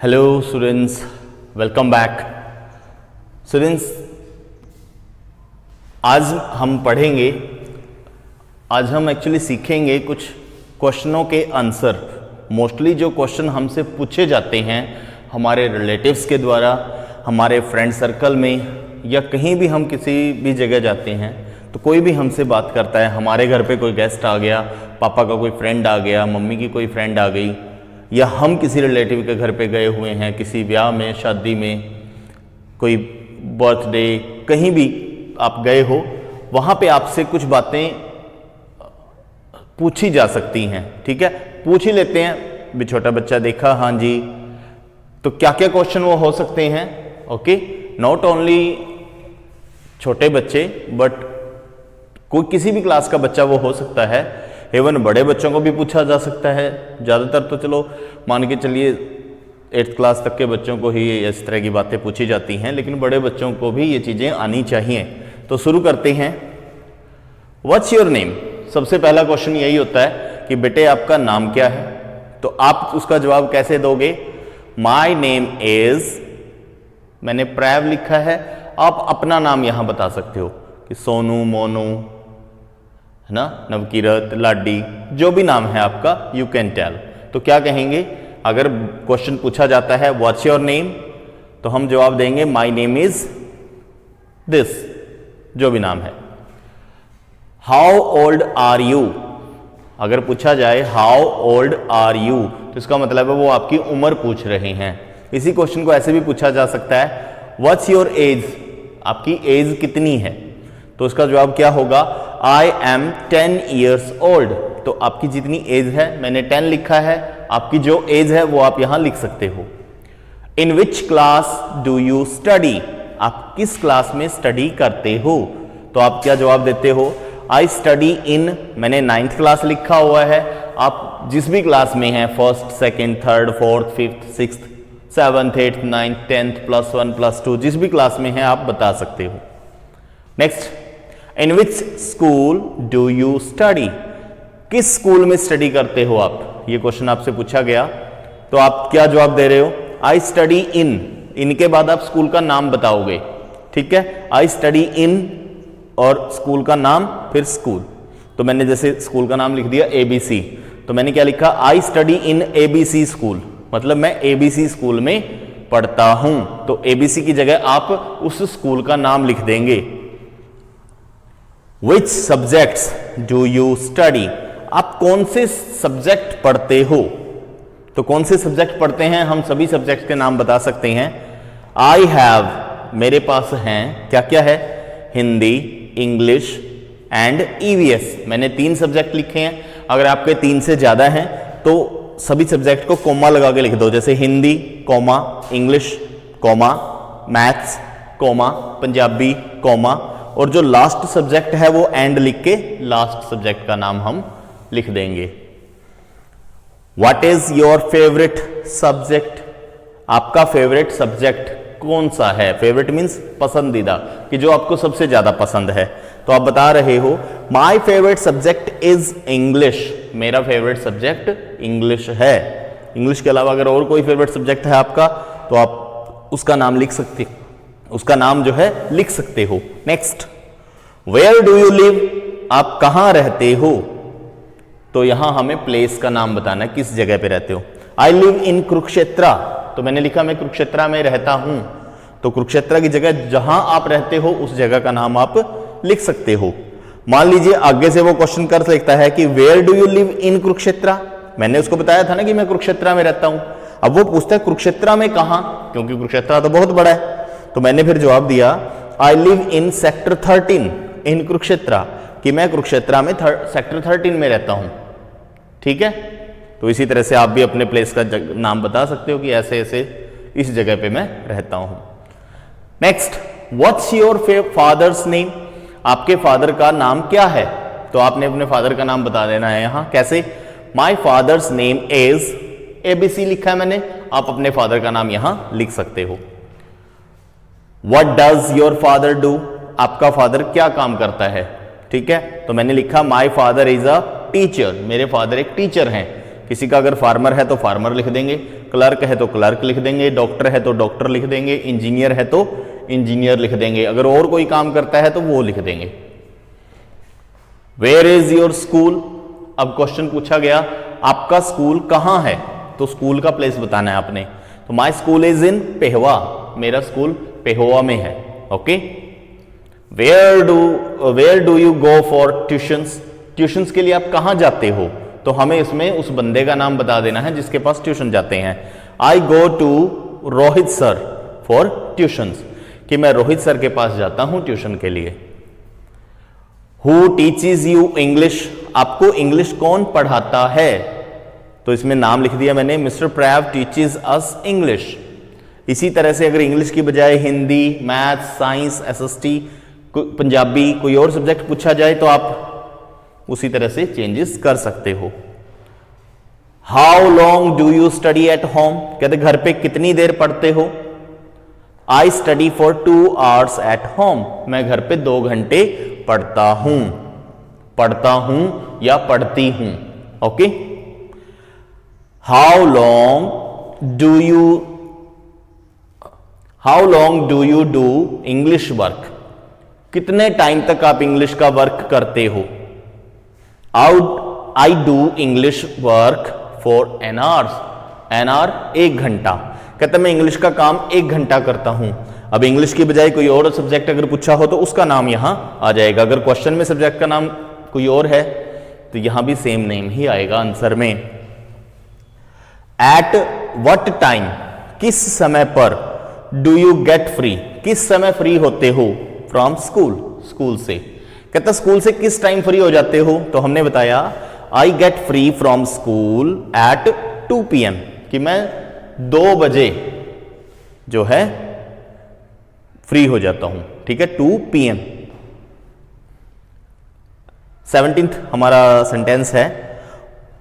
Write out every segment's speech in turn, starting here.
Hello students, welcome back. Students, आज हम actually सीखेंगे कुछ क्वेश्चनों के आंसर। मोस्टली जो क्वेश्चन हमसे पूछे जाते हैं हमारे रिलेटिव्स के द्वारा, हमारे फ्रेंड सर्कल में, या कहीं भी हम किसी भी जगह जाते हैं तो कोई भी हमसे बात करता है, हमारे घर पे कोई गेस्ट आ गया, पापा का कोई फ्रेंड आ गया, मम्मी की कोई फ्रेंड आ गई, या हम किसी रिलेटिव के घर पे गए हुए हैं, किसी ब्याह में, शादी में, कोई बर्थडे, कहीं भी आप गए हो, वहाँ पे आपसे कुछ बातें पूछी जा सकती हैं। ठीक है, पूछ ही लेते हैं। भी छोटा बच्चा देखा, हाँ जी, तो क्या क्या क्वेश्चन वो हो सकते हैं। ओके, नॉट ओनली छोटे बच्चे बट कोई किसी भी क्लास का बच्चा वो हो सकता है। इवन बड़े बच्चों को भी पूछा जा सकता है। ज़्यादातर तो चलो मान के चलिए 8th क्लास तक के बच्चों को ही इस तरह की बातें पूछी जाती हैं, लेकिन बड़े बच्चों को भी ये चीज़ें आनी चाहिए। तो शुरू करते हैं। What's your name? सबसे पहला क्वेश्चन यही होता है कि बेटे आपका नाम क्या है। तो आप उसका जवाब कैसे दोगे? माई नेम इज, मैंने प्रैव लिखा है, आप अपना नाम यहां बता सकते हो कि सोनू, मोनू, है ना, नवकीरत, लाडी, जो भी नाम है आपका, यू कैन टेल। तो क्या कहेंगे अगर क्वेश्चन पूछा जाता है व्हाट्स योर नेम, तो हम जवाब देंगे माई नेम इज दिस, जो भी नाम है। How old are you? अगर पूछा जाए हाउ ओल्ड आर यू, तो इसका मतलब है वो आपकी उम्र पूछ रहे हैं। इसी क्वेश्चन को ऐसे भी पूछा जा सकता है व्हाट्स योर एज? आपकी एज कितनी है? तो इसका जवाब क्या होगा? I am 10 years old। तो आपकी जितनी एज है, मैंने 10 लिखा है, आपकी जो एज है वो आप यहां लिख सकते हो। In which class do you study? आप किस क्लास में स्टडी करते हो? तो आप क्या जवाब देते हो? आई स्टडी इन, मैंने 9th क्लास लिखा हुआ है, आप जिस भी क्लास में हैं, 1st, 2nd, 3rd, 4th, 5th, 6th, 7th, 8th, 9th, 10th, +1, +2, जिस भी क्लास में हैं आप बता सकते हो। Next, in which school do you study? किस स्कूल में स्टडी करते हो आप? ये क्वेश्चन आपसे पूछा गया, तो आप क्या जवाब दे रहे हो? आई स्टडी इन, इनके बाद आप स्कूल का नाम बताओगे। ठीक है, आई स्टडी इन और स्कूल का नाम, फिर स्कूल। तो मैंने जैसे स्कूल का नाम लिख दिया ABC, तो मैंने क्या लिखा? I study in ABC school, मतलब मैं ABC स्कूल में पढ़ता हूं। तो ABC की जगह आप उस स्कूल का नाम लिख देंगे। Which subjects do you study? आप कौन से सब्जेक्ट पढ़ते हो? तो कौन से सब्जेक्ट पढ़ते हैं? हम सभी सब्जेक्ट के नाम बता सकते हैं। I have, मेरे पास हैं, क्या क्या है? Hindi, English and EVS। मैंने 3 सब्जेक्ट लिखे हैं। अगर आपके 3 से ज्यादा हैं तो सभी सब्जेक्ट को कोमा लगा के लिख दो, जैसे Hindi comma, English comma, maths comma, Punjabi comma, और जो लास्ट सब्जेक्ट है वो एंड लिख के लास्ट सब्जेक्ट का नाम हम लिख देंगे। What is your favourite subject? आपका फेवरेट सब्जेक्ट कौन सा है? फेवरेट मीन्स पसंदीदा, कि जो आपको सबसे ज्यादा पसंद है। तो आप बता रहे हो my favourite subject is English, मेरा फेवरेट सब्जेक्ट इंग्लिश है। इंग्लिश के अलावा अगर और कोई फेवरेट सब्जेक्ट है आपका, तो आप उसका नाम लिख सकते हो, उसका नाम जो है लिख सकते हो। Next, where do you live? आप कहां रहते हो? तो यहां हमें प्लेस का नाम बताना है, किस जगह पे रहते हो। आई लिव इन कुरुक्षेत्रा, तो मैंने लिखा मैं कुरुक्षेत्रा में रहता हूं। तो कुरुक्षेत्रा की जगह जहां आप रहते हो उस जगह का नाम आप लिख सकते हो। मान लीजिए आगे से वो क्वेश्चन कर सकता है कि where do you live in Kurukshetra? मैंने उसको बताया था ना कि मैं कुरुक्षेत्रा में रहता हूं। अब वो पूछता है कुरुक्षेत्रा में कहां, क्योंकि कुरुक्षेत्रा तो बहुत बड़ा है। तो मैंने फिर जवाब दिया आई लिव इन सेक्टर 13 इन कुरुक्षेत्रा, कि मैं कुरुक्षेत्रा में सेक्टर 13 में रहता हूं। ठीक है, तो इसी तरह से आप भी अपने प्लेस का नाम बता सकते हो कि ऐसे ऐसे इस जगह पे मैं रहता हूं। Next, what's your father's name? आपके फादर का नाम क्या है? तो आपने अपने फादर का नाम बता देना है यहां। कैसे? My father's name is ABC लिखा है मैंने, आप अपने फादर का नाम यहां लिख सकते हो। What does your father do? आपका फादर क्या काम करता है? ठीक है, तो मैंने लिखा my father is a teacher, मेरे फादर एक टीचर हैं। किसी का अगर फार्मर है तो फार्मर लिख देंगे, क्लर्क है तो क्लर्क लिख देंगे, डॉक्टर है तो डॉक्टर लिख देंगे, इंजीनियर है तो इंजीनियर लिख देंगे, अगर और कोई काम करता है तो वो लिख देंगे। Where is your school? अब क्वेश्चन पूछा गया आपका स्कूल कहां है, तो स्कूल का प्लेस बताना है आपने। तो my school is in Pehowa, मेरा स्कूल पेहोवा में है। Okay. Where do you go for tuitions? Tuitions के लिए आप कहां जाते हो, तो हमें इसमें उस बंदे का नाम बता देना है जिसके पास ट्यूशन जाते हैं। I go to Rohit sir for tuitions, कि मैं रोहित सर के पास जाता हूं ट्यूशन के लिए। Who teaches you English? आपको इंग्लिश कौन पढ़ाता है, तो इसमें नाम लिख दिया मैंने, मिस्टर प्रैव टीचेज अस इंग्लिश। इसी तरह से अगर इंग्लिश की बजाय Hindi, math, science, SST, Punjabi, कोई और सब्जेक्ट पूछा जाए तो आप उसी तरह से चेंजेस कर सकते हो। How long do you study at home? कहते घर पे कितनी देर पढ़ते हो? I study for 2 hours at home, मैं घर पे 2 घंटे पढ़ता हूं या पढ़ती हूं। Okay. How long do you do English work? कितने टाइम तक आप इंग्लिश का वर्क करते हो? I do English work for an hours, an hour 1 घंटा। कहता मैं इंग्लिश का काम 1 घंटा करता हूं। अब इंग्लिश की बजाय कोई और सब्जेक्ट अगर पूछा हो तो उसका नाम यहां आ जाएगा। अगर क्वेश्चन में सब्जेक्ट का नाम कोई और है तो यहां भी सेम नेम ही आएगा आंसर में। At what time? किस समय पर? Do you get free? किस समय फ्री होते हो? फ्रॉम स्कूल, स्कूल से। कहता स्कूल से किस टाइम फ्री हो जाते हो, तो हमने बताया I get free from school eight 2 PM, कि मैं 2 बजे जो है फ्री हो जाता हूं। ठीक है, 2 PM। 17th हमारा सेंटेंस है,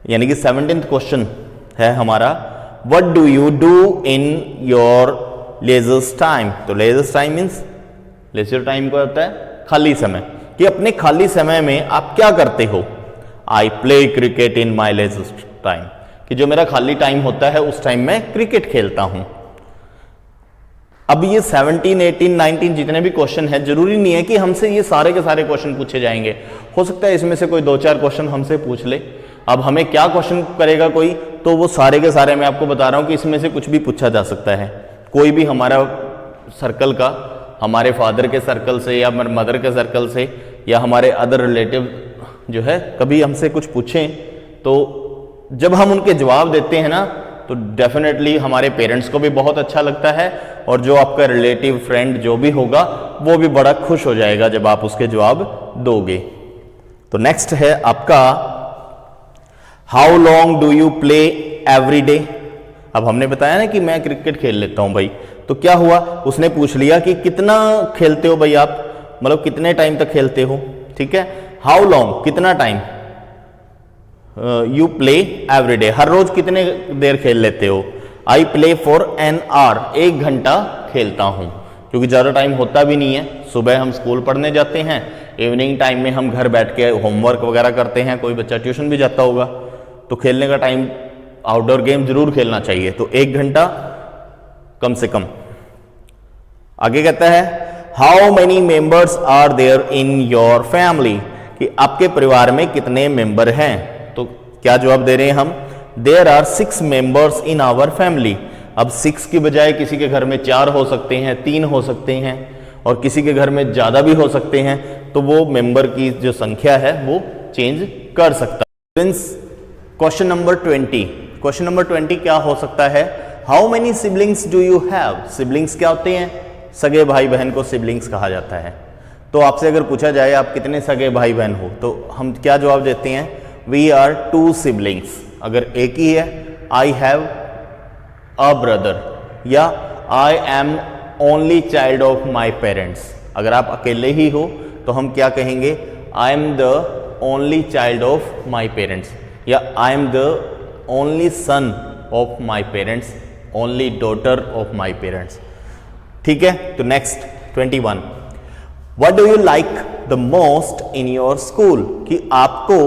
यानी कि 17th क्वेश्चन है हमारा, what do you do in your leisure time? तो leisure time means, leisure time को होता है खाली समय, कि अपने खाली समय में आप क्या करते हो? I play cricket in my leisure time, कि जो मेरा खाली टाइम होता है उस टाइम में क्रिकेट खेलता हूं। अब ये 17, 18, 19 जितने भी क्वेश्चन है, जरूरी नहीं है कि हमसे ये सारे के सारे क्वेश्चन पूछे जाएंगे। हो सकता है इसमें से कोई 2-4 क्वेश्चन हमसे पूछ ले। अब हमें क्या क्वेश्चन करेगा कोई, तो वो सारे के सारे मैं आपको बता रहा हूं कि इसमें से कुछ भी पूछा जा सकता है। कोई भी हमारा सर्कल का, हमारे फादर के सर्कल से या मदर के सर्कल से या हमारे अदर रिलेटिव जो है कभी हमसे कुछ पूछें, तो जब हम उनके जवाब देते हैं ना, तो डेफिनेटली हमारे पेरेंट्स को भी बहुत अच्छा लगता है, और जो आपका रिलेटिव, फ्रेंड जो भी होगा वो भी बड़ा खुश हो जाएगा जब आप उसके जवाब दोगे। तो नेक्स्ट है आपका, how long do you play every day? अब हमने बताया ना कि मैं क्रिकेट खेल लेता हूं भाई, तो क्या हुआ, उसने पूछ लिया कि कितना खेलते हो भाई आप, मतलब कितने टाइम तक खेलते हो। ठीक है, हाउ लॉन्ग, कितना time, you play every day, हर रोज कितने देर खेल लेते हो। I play for an hour, 1 घंटा खेलता हूं, क्योंकि ज़्यादा टाइम होता भी नहीं है। सुबह हम स्कूल पढ़ने जाते हैं, इवनिंग टाइम में हम घर बैठ के होमवर्क वगैरह करते हैं, कोई बच्चा ट्यूशन भी जाता होगा, तो खेलने का टाइम, आउटडोर गेम जरूर खेलना चाहिए, तो 1 घंटा कम से कम। आगे कहता है, how many members are there in your family, कि आपके परिवार में कितने मेंबर हैं। तो क्या जवाब दे रहे हैं हम, there are 6 members in our family. अब 6 की बजाय किसी के घर में 4 हो सकते हैं, 3 हो सकते हैं, और किसी के घर में ज्यादा भी हो सकते हैं, तो वो मेंबर की जो संख्या है वो चेंज कर सकता है। क्वेश्चन नंबर 20, क्वेश्चन नंबर 20 क्या हो सकता है, how many siblings do you have? Siblings क्या होते हैं, सगे भाई बहन को सिबलिंग्स कहा जाता है। तो आपसे अगर पूछा जाए आप कितने सगे भाई बहन हो, तो हम क्या जवाब देते हैं, वी आर 2 सिबलिंग्स। अगर एक ही है, आई हैव अ ब्रदर, या I am only child of my parents. अगर आप अकेले ही हो तो हम क्या कहेंगे, I am the only child of my parents, या I am the only son of my parents, only daughter of my parents. ठीक है, तो next 21, what do you like the most in your school, कि आपको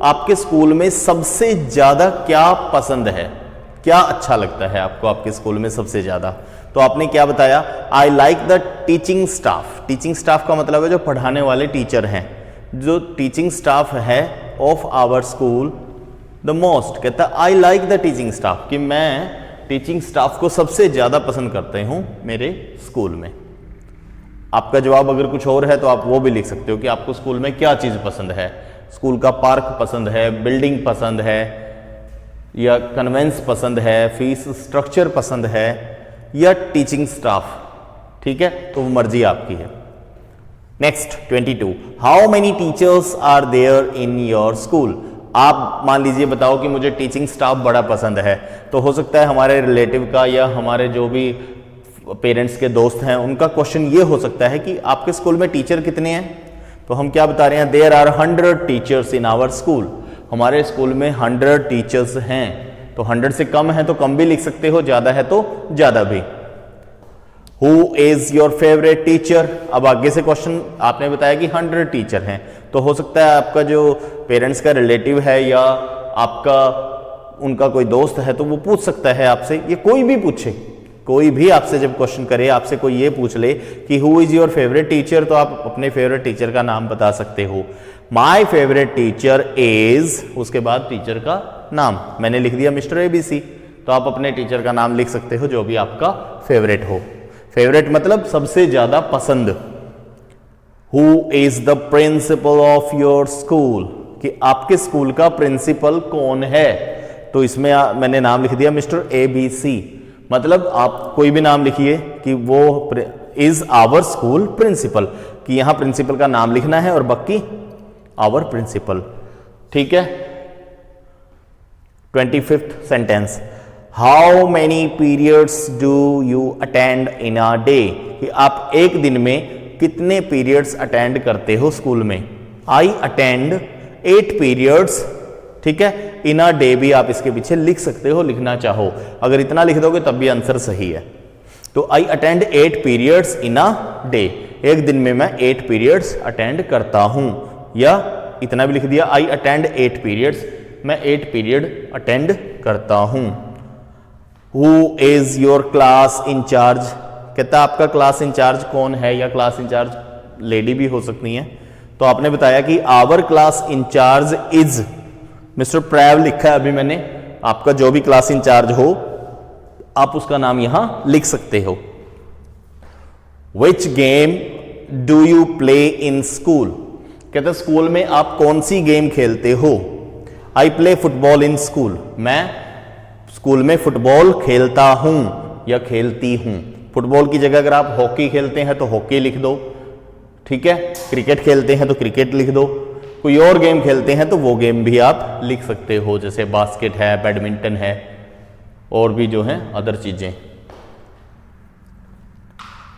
आपके school में सबसे ज्यादा क्या पसंद है, क्या अच्छा लगता है आपको आपके स्कूल में सबसे ज़्यादा? तो आपने क्या बताया? I like the teaching staff. Teaching staff का मतलब है जो पढ़ाने वाले टीचर हैं, जो टीचिंग स्टाफ है of our school the most. कहता है I like the teaching staff, कि मैं टीचिंग स्टाफ को सबसे ज़्यादा पसंद करते हूँ मेरे स्कूल में। आपका जवाब अगर कुछ और है तो आप वो भी लिख सकते हो कि आपको स्कूल में क्या चीज़ पसंद है। स्कूल का पार्क पसंद है, बिल्डिंग पसंद है, या कन्वेंस पसंद है, फीस स्ट्रक्चर पसंद है, या टीचिंग स्टाफ। ठीक है, तो वो मर्जी आपकी है। Next 22, how many teachers are there in your school. आप मान लीजिए बताओ कि मुझे टीचिंग स्टाफ बड़ा पसंद है, तो हो सकता है हमारे रिलेटिव का या हमारे जो भी पेरेंट्स के दोस्त हैं उनका क्वेश्चन ये हो सकता है कि आपके स्कूल में टीचर कितने हैं? तो हम क्या बता रहे हैं? There are 100 teachers in our school. हमारे स्कूल में 100 टीचर्स हैं। तो 100 से कम है तो कम भी लिख सकते हो, ज्यादा है तो ज्यादा भी। Who is your favourite teacher. अब आगे से क्वेश्चन आपने बताया कि 100 टीचर हैं, तो हो सकता है आपका जो पेरेंट्स का रिलेटिव है या आपका उनका कोई दोस्त है तो वो पूछ सकता है आपसे, ये कोई भी पूछे, कोई भी आपसे जब क्वेश्चन करे, आपसे कोई ये पूछ ले कि who is your favourite teacher, तो आप अपने फेवरेट टीचर का नाम बता सकते हो। माई फेवरेट टीचर इज, उसके बाद टीचर का नाम मैंने लिख दिया मिस्टर ABC, तो आप अपने टीचर का नाम लिख सकते हो जो भी आपका फेवरेट हो। फेवरेट मतलब सबसे ज्यादा पसंद। Who is the principle of your school, कि आपके स्कूल का प्रिंसिपल कौन है। तो इसमें मैंने नाम लिख दिया मिस्टर ABC, मतलब आप कोई भी नाम लिखिए कि वो इज आवर स्कूल प्रिंसिपल, कि यहां प्रिंसिपल का नाम लिखना है और बाकी आवर प्रिंसिपल। ठीक है। 25th sentence, how many periods do you attend in a day, कि आप एक दिन में कितने पीरियड्स अटेंड करते हो स्कूल में। I attend 8 periods. ठीक है, इन अ डे भी आप इसके पीछे लिख सकते हो, लिखना चाहो। अगर इतना लिख दोगे तब भी आंसर सही है। तो I attend 8 periods in a day, एक दिन में मैं 8 पीरियड्स अटेंड करता हूं, या इतना भी लिख दिया आई अटेंड 8 पीरियड्स, मैं 8 पीरियड अटेंड करता हूं। Who is your class in charge, कहता आपका क्लास इंचार्ज कौन है, या क्लास इंचार्ज लेडी भी हो सकती है। तो आपने बताया कि our class incharge is mister प्रैव लिखा है अभी मैंने, आपका जो भी क्लास इंचार्ज हो आप उसका नाम यहां लिख सकते हो। Which game do you play in school, कहते स्कूल में आप कौन सी गेम खेलते हो। I play football in school, मैं स्कूल में फुटबॉल खेलता हूं या खेलती हूं। फुटबॉल की जगह अगर आप हॉकी खेलते हैं तो हॉकी लिख दो। ठीक है, क्रिकेट खेलते हैं तो क्रिकेट लिख दो, कोई और गेम खेलते हैं तो वो गेम भी आप लिख सकते हो, जैसे बास्केट है, बैडमिंटन है, और भी जो है अदर चीजें।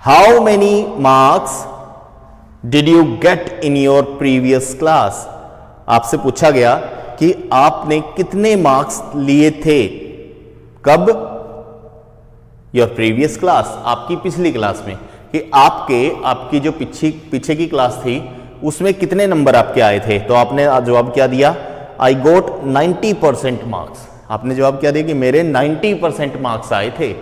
How many marks did you get in your previous class, आपसे पूछा गया कि आपने कितने मार्क्स लिए थे, कब, योर प्रीवियस क्लास, आपकी पिछली क्लास में, कि आपकी जो पीछे की क्लास थी उसमें कितने नंबर आपके आए थे। तो आपने जवाब क्या दिया, आई गोट 90% मार्क्स। आपने जवाब क्या दिया कि मेरे 90% मार्क्स आए थे।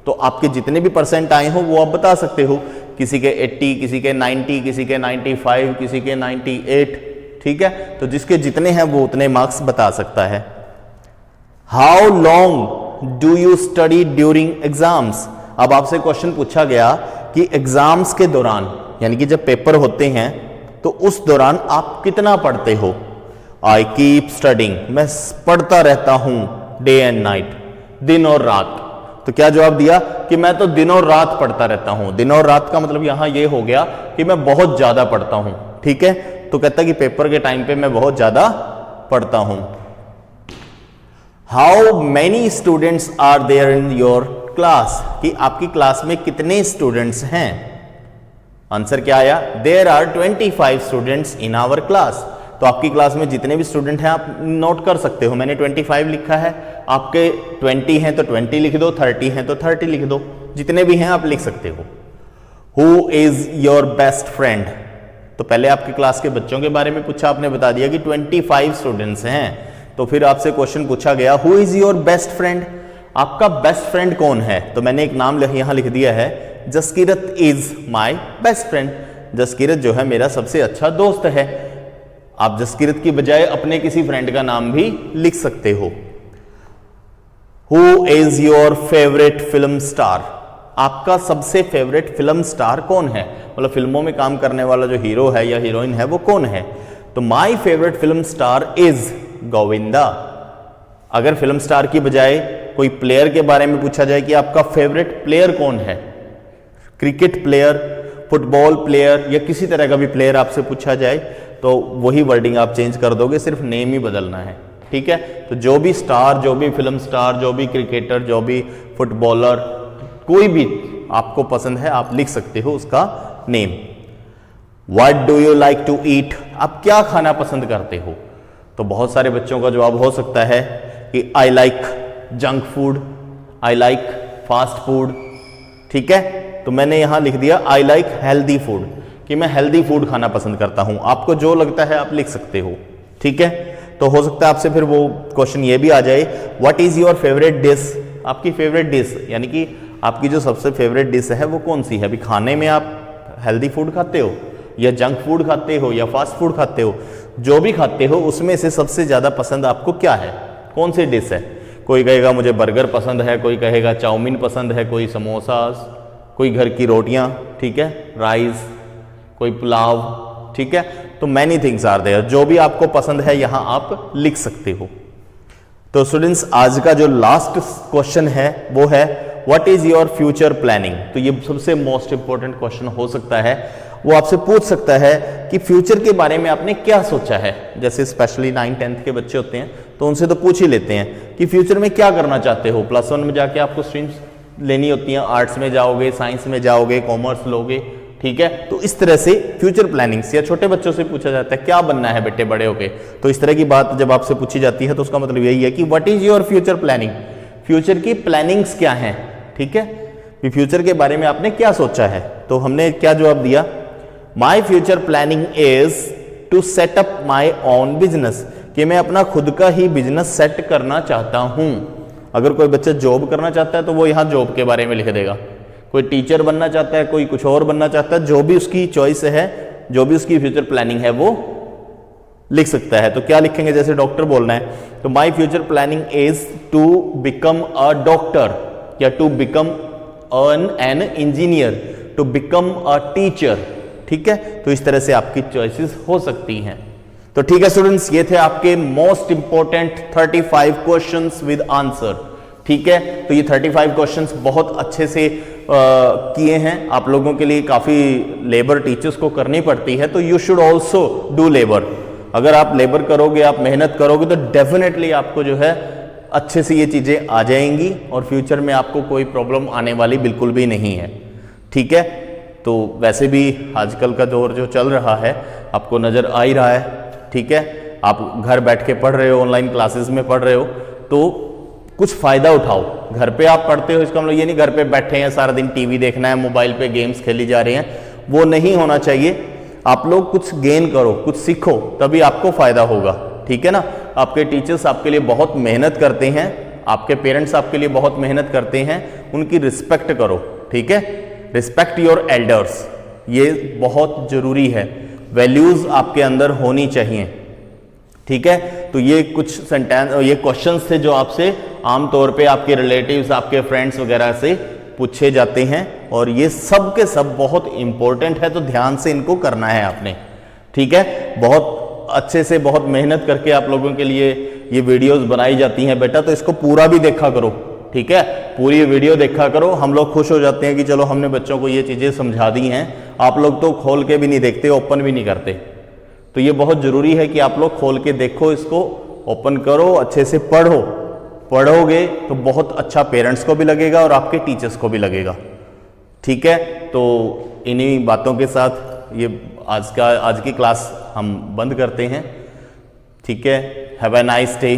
तो आपके जितने भी परसेंट आए हो वो आप बता सकते हो, किसी के 80, किसी के 90, किसी के 95, किसी के 98। ठीक है, तो जिसके जितने हैं वो उतने मार्क्स बता सकता है। How long do you study during exams, अब आपसे क्वेश्चन पूछा गया कि एग्जाम्स के दौरान, यानी कि जब पेपर होते हैं तो उस दौरान आप कितना पढ़ते हो। आई कीप स्टडिंग, मैं पढ़ता रहता हूं, डे एंड नाइट, दिन और रात। तो क्या जवाब दिया कि मैं तो दिन और रात पढ़ता रहता हूं। दिन और रात का मतलब यहां यह हो गया कि मैं बहुत ज्यादा पढ़ता हूं। ठीक है, तो कहता कि पेपर के टाइम पे मैं बहुत ज्यादा पढ़ता हूं। How many students are there in your class, कि आपकी क्लास में कितने स्टूडेंट्स हैं। आंसर क्या आया, there are 25 students in our class. तो आपकी क्लास में जितने भी स्टूडेंट हैं आप नोट कर सकते हो। मैंने 25 लिखा है, आपके 20 हैं तो 20 लिख दो, 30 हैं तो 30 लिख दो, जितने भी हैं आप लिख सकते हो। Who is your best friend, तो पहले आपकी क्लास के बच्चों के बारे में पूछा, आपने बता दिया कि 25 स्टूडेंट्स हैं। तो फिर आपसे क्वेश्चन पूछा गया who is your best friend, आपका बेस्ट फ्रेंड कौन है? तो मैंने एक नाम यहां लिख दिया है, Jaskirat is my best friend. Jaskirat जो है मेरा सबसे अच्छा दोस्त है। आप जसकीरत की बजाय अपने किसी फ्रेंड का नाम भी लिख सकते हो। Who is your favourite film star? आपका सबसे फेवरेट फिल्म स्टार कौन है? मतलब फिल्मों में काम करने वाला जो हीरो है या हीरोइन है वो कौन है? तो my favourite film star is Govinda. अगर फिल्म स्टार की बजाय कोई प्लेयर के बारे में पूछा जाए कि आपका फेवरेट प्लेयर कौन है, क्रिकेट प्लेयर, फुटबॉल प्लेयर या किसी तरह का भी प्लेयर आपसे पूछा जाए, तो वही वर्डिंग आप चेंज कर दोगे, सिर्फ नेम ही बदलना है। ठीक है, तो जो भी स्टार, जो भी फिल्म स्टार, जो भी क्रिकेटर, जो भी फुटबॉलर, कोई भी आपको पसंद है आप लिख सकते हो उसका name. What do you like to eat? आप क्या खाना पसंद करते हो? तो बहुत सारे बच्चों का जवाब हो सकता है कि I like junk food, I like fast food. ठीक है, तो मैंने यहां लिख दिया आई लाइक हेल्दी फूड, कि मैं हेल्दी फूड खाना पसंद करता हूं। आपको जो लगता है आप लिख सकते हो। ठीक है, तो हो सकता है आपसे फिर वो क्वेश्चन ये भी आ जाए, what is your favourite dish? आपकी फेवरेट डिश यानी कि आपकी जो सबसे फेवरेट डिश है वो कौन सी है? अभी खाने में आप हेल्दी फूड खाते हो या जंक फूड खाते हो या फास्ट फूड खाते हो, जो भी खाते हो उसमें से सबसे ज्यादा पसंद आपको क्या है? कौन सी डिश है? कोई कहेगा मुझे बर्गर पसंद है, कोई कहेगा चाउमीन पसंद है, कोई समोसा, कोई घर की रोटियां, ठीक है, राइस, कोई पुलाव। ठीक है, तो मैनी थिंग्स आर देयर, जो भी आपको पसंद है यहां आप लिख सकते हो। तो स्टूडेंट्स, आज का जो लास्ट क्वेश्चन है वो है what is your future planning? तो ये सबसे मोस्ट इंपॉर्टेंट क्वेश्चन हो सकता है। वो आपसे पूछ सकता है कि फ्यूचर के बारे में आपने क्या सोचा है। जैसे स्पेशली 9th-10th के बच्चे होते हैं तो उनसे तो पूछ ही लेते हैं कि फ्यूचर में क्या करना चाहते हो। +1 में जाके आपको स्ट्रीम्स लेनी होती हैं, आर्ट्स में जाओगे, साइंस में जाओगे, कॉमर्स लोगे। ठीक है, तो इस तरह से फ्यूचर प्लानिंग्स या छोटे बच्चों से पूछा जाता है क्या बनना है बेटे बड़े होके। तो इस तरह की बात जब आपसे पूछी जाती है तो उसका मतलब यही है कि what is your future planning? Future की प्लानिंग्स क्या हैं? ठीक है, फ्यूचर के बारे में आपने क्या सोचा है? तो हमने क्या जवाब दिया, my future planning is to set up my own business, कि मैं अपना खुद का ही बिजनेस सेट करना चाहता हूं। अगर कोई बच्चा जॉब करना चाहता है तो वो यहां जॉब के बारे में लिख देगा। कोई टीचर बनना चाहता है, कोई कुछ और बनना चाहता है, जो भी उसकी चॉइस है, जो भी उसकी फ्यूचर प्लानिंग है वो लिख सकता है। तो क्या लिखेंगे? जैसे डॉक्टर बोलना है तो my future planning is to become a doctor, या to become an engineer, to become a teacher. ठीक है, तो इस तरह से आपकी चॉइसेस हो सकती हैं। तो ठीक है स्टूडेंट्स, ये थे आपके most important 35 questions with answer. ठीक है, तो ये 35 क्वेश्चंस बहुत अच्छे से किए हैं। आप लोगों के लिए काफी लेबर टीचर्स को करनी पड़ती है, तो you should also do labour. अगर आप लेबर करोगे, आप मेहनत करोगे, तो डेफिनेटली आपको जो है अच्छे से ये चीजें आ जाएंगी और फ्यूचर में आपको कोई प्रॉब्लम आने वाली बिल्कुल भी नहीं है। ठीक है, तो वैसे भी आजकल का दौर जो चल रहा है आपको नजर आ ही रहा है। ठीक है, आप घर बैठ के पढ़ रहे हो, ऑनलाइन क्लासेस में पढ़ रहे हो, तो कुछ फायदा उठाओ। घर पे आप पढ़ते हो, इसका मतलब ये नहीं घर पे बैठे हैं सारा दिन टीवी देखना है, मोबाइल पे गेम्स खेली जा रहे हैं, वो नहीं होना चाहिए। आप लोग कुछ गेन करो, कुछ सीखो, तभी आपको फायदा होगा। ठीक है ना, आपके टीचर्स आपके लिए बहुत मेहनत करते हैं, आपके पेरेंट्स आपके लिए बहुत मेहनत करते हैं, उनकी रिस्पेक्ट करो। ठीक है, रिस्पेक्ट योर एल्डर्स, ये बहुत जरूरी है। वैल्यूज आपके अंदर होनी चाहिए। ठीक है, तो ये कुछ सेंटेंस, ये क्वेश्चंस थे जो आपसे आमतौर पे आपके रिलेटिव्स, आपके फ्रेंड्स वगैरह से पूछे जाते हैं, और ये सब के सब बहुत इंपॉर्टेंट है, तो ध्यान से इनको करना है आपने। ठीक है, बहुत अच्छे से, बहुत मेहनत करके आप लोगों के लिए ये वीडियोस बनाई जाती हैं बेटा, तो इसको पूरा भी देखा करो। ठीक है, पूरी वीडियो देखा करो। हम लोग खुश हो जाते हैं कि चलो हमने बच्चों को ये चीजें समझा दी हैं। आप लोग तो खोल के भी नहीं देखते, ओपन भी नहीं करते। तो ये बहुत जरूरी है कि आप लोग खोल के देखो, इसको ओपन करो, अच्छे से पढ़ो। पढ़ोगे तो बहुत अच्छा पेरेंट्स को भी लगेगा और आपके टीचर्स को भी लगेगा। ठीक है, तो इन्हीं बातों के साथ ये आज की क्लास हम बंद करते हैं। ठीक है, हैव अ नाइस डे।